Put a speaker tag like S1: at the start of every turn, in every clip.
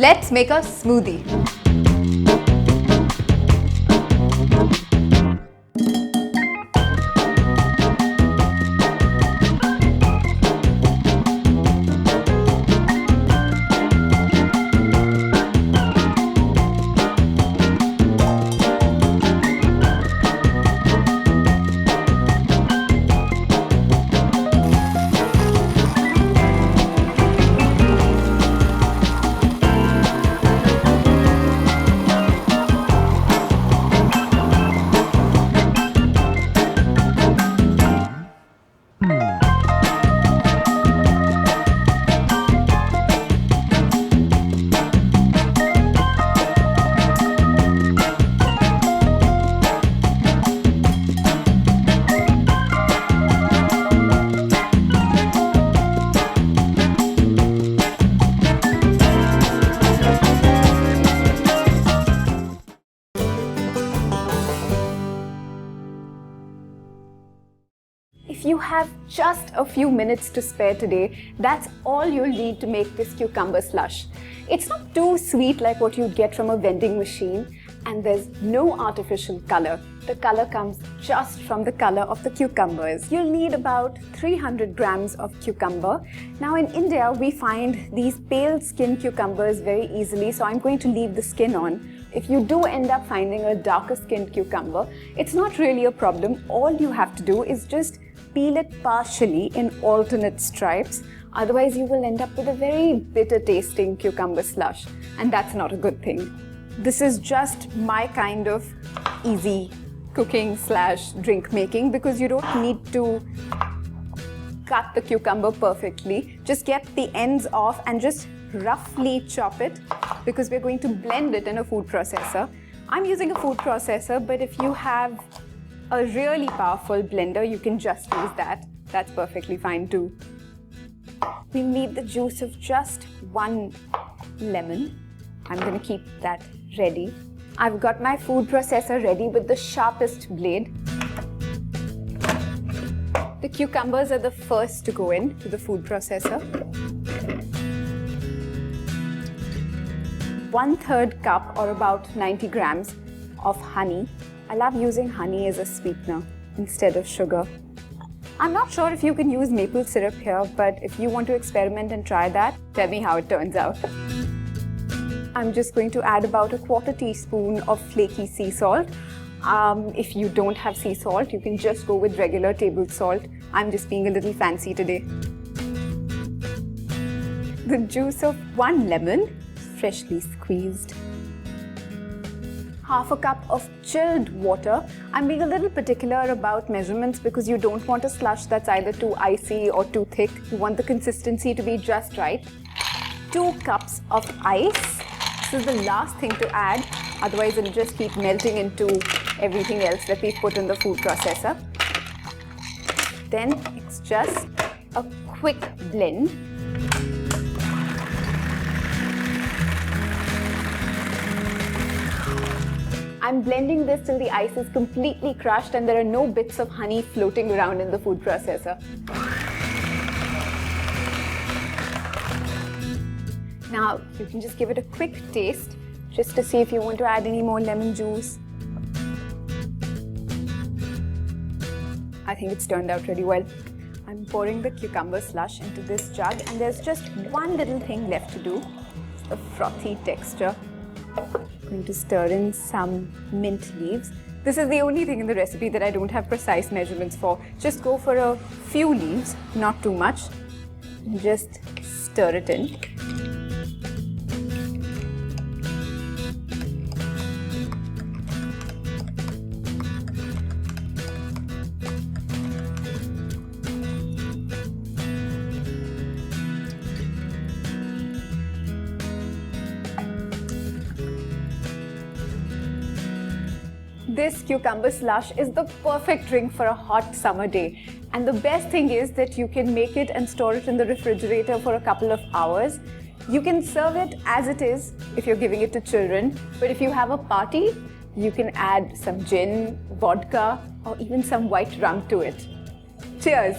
S1: Let's make a smoothie. If you have just a few minutes to spare today, that's all you'll need to make this cucumber slush. It's not too sweet like what you'd get from a vending machine, and there's no artificial color. The color comes just from the color of the cucumbers. You'll need about 300 grams of cucumber. Now in India, we find these pale skin cucumbers very easily, so I'm going to leave the skin on. If you do end up finding a darker skinned cucumber, it's not really a problem. All you have to do is just peel it partially in alternate stripes. Otherwise, you will end up with a very bitter tasting cucumber slush, and that's not a good thing. This is just my kind of easy cooking / drink making, because you don't need to cut the cucumber perfectly. Just get the ends off and just roughly chop it, because we're going to blend it in a food processor. I'm using a food processor, but if you have a really powerful blender, you can just use that. That's perfectly fine too. We need the juice of just 1 lemon. I'm going to keep that ready. I've got my food processor ready with the sharpest blade. The cucumbers are the first to go in to the food processor. 1/3 cup, or about 90 grams of honey. I love using honey as a sweetener instead of sugar. I'm not sure if you can use maple syrup here, but if you want to experiment and try that, tell me how it turns out. I'm just going to add about 1/4 teaspoon of flaky sea salt. If you don't have sea salt, you can just go with regular table salt. I'm just being a little fancy today. The juice of 1 lemon, freshly squeezed. 1/2 cup of chilled water. I'm being a little particular about measurements because you don't want a slush that's either too icy or too thick. You want the consistency to be just right. 2 cups of ice. This is the last thing to add, otherwise it'll just keep melting into everything else that we've put in the food processor. Then it's just a quick blend. I'm blending this till the ice is completely crushed and there are no bits of honey floating around in the food processor. Now, you can just give it a quick taste just to see if you want to add any more lemon juice. I think it's turned out really well. I'm pouring the cucumber slush into this jug, and there's just one little thing left to do. It's the frothy texture. I'm going to stir in some mint leaves. This is the only thing in the recipe that I don't have precise measurements for. Just go for a few leaves, not too much, and just stir it in. This cucumber slush is the perfect drink for a hot summer day. And the best thing is that you can make it and store it in the refrigerator for a couple of hours. You can serve it as it is if you're giving it to children. But if you have a party, you can add some gin, vodka, or even some white rum to it. Cheers!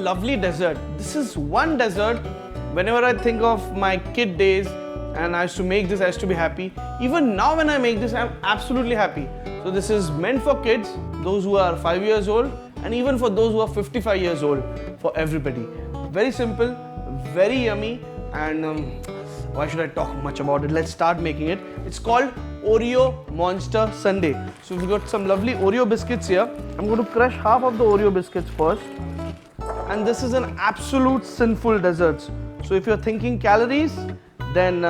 S2: lovely dessert. This is one dessert, whenever I think of my kid days and I used to make this, I used to be happy. Even now when I make this, I'm absolutely happy. So this is meant for kids, those who are 5 years old, and even for those who are 55 years old, for everybody. Very simple, very yummy, and why should I talk much about it? Let's start making it. It's called Oreo Monster Sundae. So we've got some lovely Oreo biscuits here. I'm going to crush half of the Oreo biscuits first. And this is an absolute sinful dessert. So if you're thinking calories, then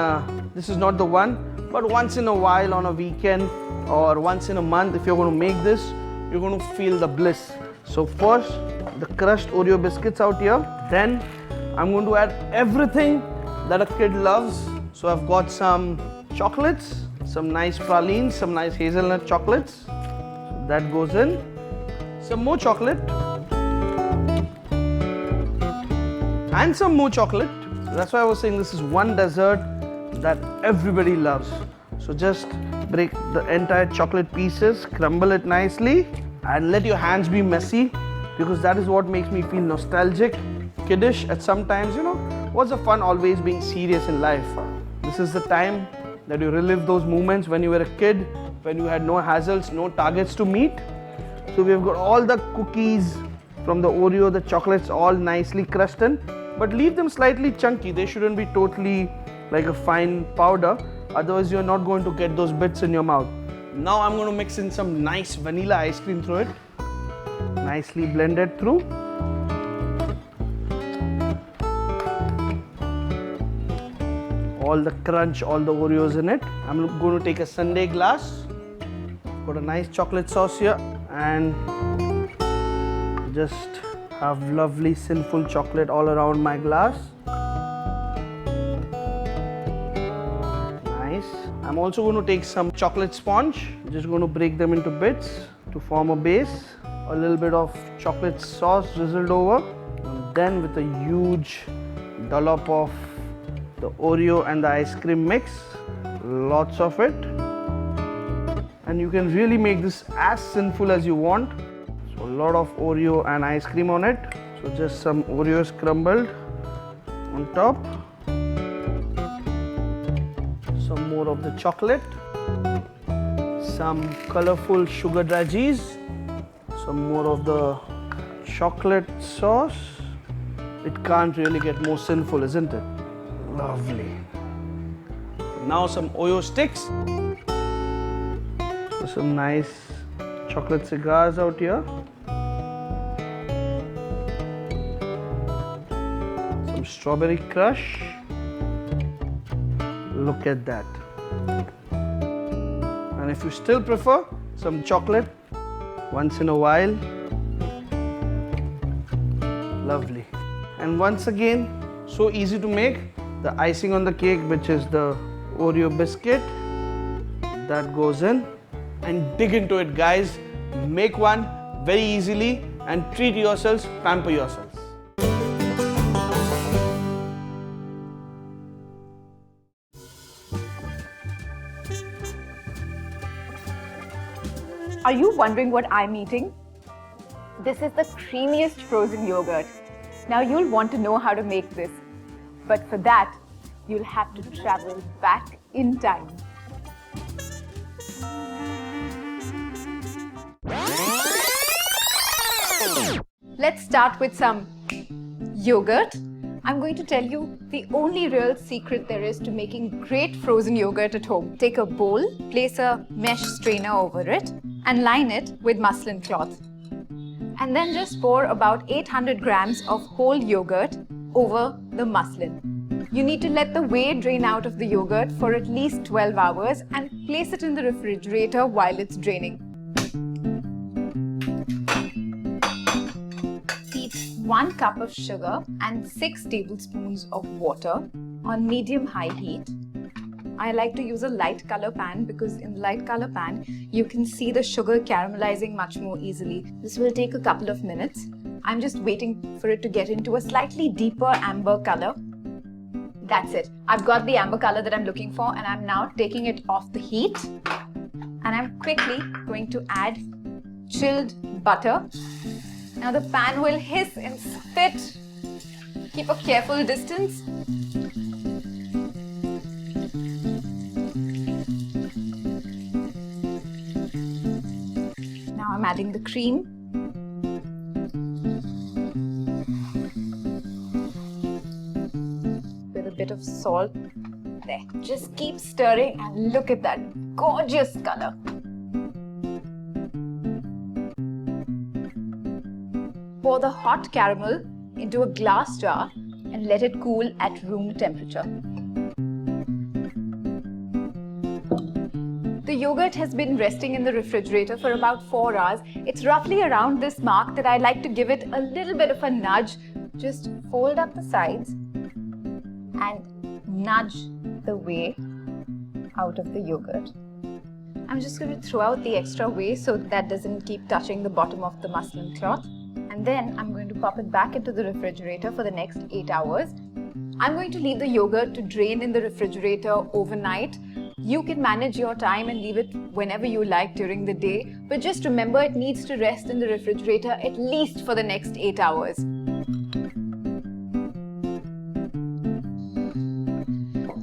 S2: this is not the one. But once in a while on a weekend or once in a month, if you're going to make this, you're going to feel the bliss. So first, the crushed Oreo biscuits out here. Then I'm going to add everything that a kid loves. So I've got some chocolates, some nice pralines, some nice hazelnut chocolates. So that goes in. Some more chocolate. And some more chocolate. So that's why I was saying this is one dessert that everybody loves. So just break the entire chocolate pieces, crumble it nicely, and let your hands be messy, because that is what makes me feel nostalgic, kiddish at some times. You know, what's the fun always being serious in life? This is the time that you relive those moments when you were a kid, when you had no hassles, no targets to meet. So we've got all the cookies from the Oreo, the chocolates all nicely crushed in, but leave them slightly chunky. They shouldn't be totally like a fine powder, otherwise you're not going to get those bits in your mouth. Now I'm going to mix in some nice vanilla ice cream through it. Nicely blended through. All the crunch, all the Oreos in it. I'm going to take a sundae glass. Got a nice chocolate sauce here and just have lovely sinful chocolate all around my glass. Nice. I'm also going to take some chocolate sponge. Just going to break them into bits to form a base. A little bit of chocolate sauce drizzled over. And then with a huge dollop of the Oreo and the ice cream mix. Lots of it. And you can really make this as sinful as you want. So a lot of Oreo and ice cream on it. So just some Oreos crumbled on top. Some more of the chocolate. Some colorful sugar draggies. Some more of the chocolate sauce. It can't really get more sinful, isn't it? Lovely. Now some Oreo sticks. So some nice chocolate cigars out here. Some strawberry crush. Look at that. And if you still prefer some chocolate once in a while, lovely. And once again, so easy to make. The icing on the cake, which is the Oreo biscuit, that goes in. And dig into it, guys. Make one very easily and treat yourselves, pamper yourselves.
S1: Are you wondering what I'm eating? This is the creamiest frozen yogurt. Now you'll want to know how to make this. But for that, you'll have to travel back in time. Let's start with some yogurt. I'm going to tell you the only real secret there is to making great frozen yogurt at home. Take a bowl, place a mesh strainer over it, and line it with muslin cloth. And then just pour about 800 grams of whole yogurt over the muslin. You need to let the whey drain out of the yogurt for at least 12 hours and place it in the refrigerator while it's draining. Heat 1 cup of sugar and 6 tablespoons of water on medium-high heat. I like to use a light color pan because in the light color pan, you can see the sugar caramelizing much more easily. This will take a couple of minutes. I'm just waiting for it to get into a slightly deeper amber color. That's it. I've got the amber color that I'm looking for, and I'm now taking it off the heat. And I'm quickly going to add chilled butter Now the pan will hiss and spit. Keep a careful distance. Now I'm adding the cream. With a bit of salt. There. Just keep stirring and look at that gorgeous color. Pour the hot caramel into a glass jar and let it cool at room temperature. The yogurt has been resting in the refrigerator for about 4 hours. It's roughly around this mark that I like to give it a little bit of a nudge. Just fold up the sides and nudge the whey out of the yogurt. I'm just going to throw out the extra whey so that doesn't keep touching the bottom of the muslin cloth. And then I'm going to pop it back into the refrigerator for the next 8 hours. I'm going to leave the yogurt to drain in the refrigerator overnight. You can manage your time and leave it whenever you like during the day, but just remember it needs to rest in the refrigerator at least for the next 8 hours.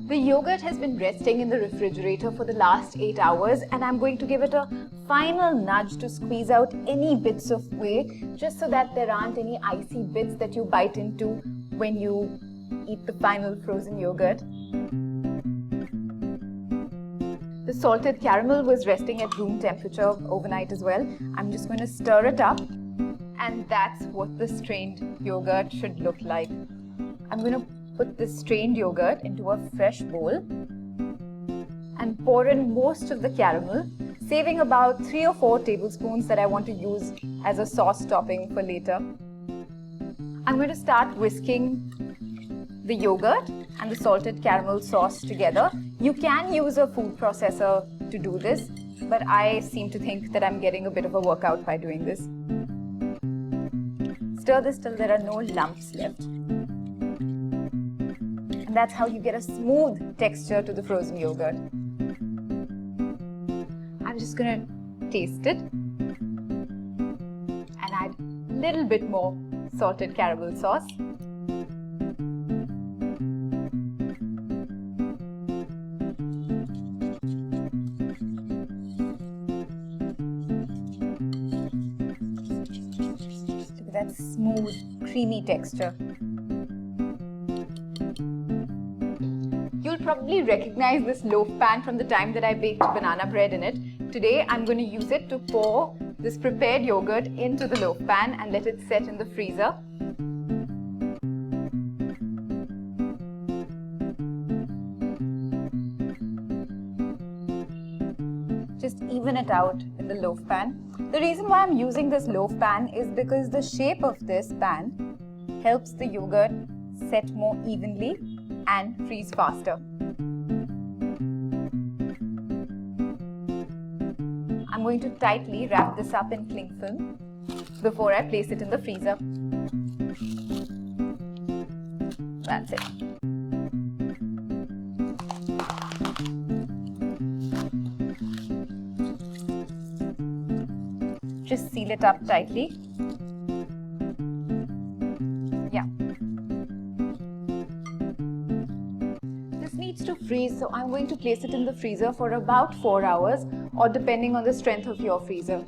S1: The yogurt has been resting in the refrigerator for the last 8 hours, and I'm going to give it a final nudge to squeeze out any bits of whey, just so that there aren't any icy bits that you bite into when you eat the final frozen yogurt. The salted caramel was resting at room temperature overnight as well. I'm just going to stir it up, and that's what the strained yogurt should look like. I'm going to put this strained yogurt into a fresh bowl and pour in most of the caramel, saving about 3 or 4 tablespoons that I want to use as a sauce topping for later. I'm going to start whisking the yogurt and the salted caramel sauce together. You can use a food processor to do this, but I seem to think that I'm getting a bit of a workout by doing this. Stir this till there are no lumps left. And that's how you get a smooth texture to the frozen yogurt. I'm just going to taste it and add a little bit more salted caramel sauce. Look at that smooth, creamy texture. You'll probably recognize this loaf pan from the time that I baked banana bread in it. Today, I'm going to use it to pour this prepared yogurt into the loaf pan and let it set in the freezer. Just even it out in the loaf pan. The reason why I'm using this loaf pan is because the shape of this pan helps the yogurt set more evenly and freeze faster. I'm going to tightly wrap this up in cling film before I place it in the freezer. That's it. Just seal it up tightly. Yeah. This needs to freeze, so I'm going to place it in the freezer for about 4 hours, or depending on the strength of your freezer.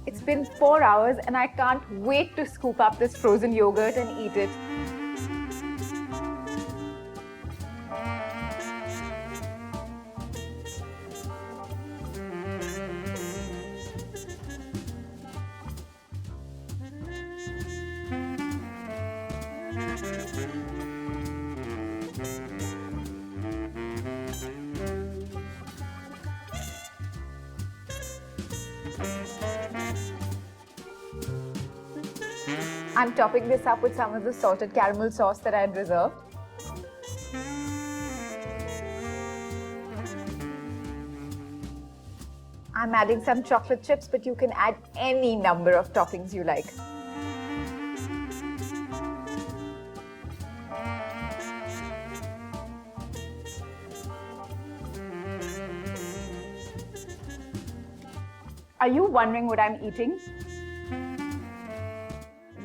S1: It's been 4 hours and I can't wait to scoop up this frozen yogurt and eat it.
S3: I'm topping this up with some of the salted caramel sauce that I had reserved. I'm adding some chocolate chips, but you can add any number of toppings you like. Are you wondering what I'm eating?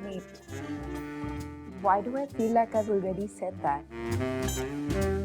S3: Wait. Why do I feel like I've already said that?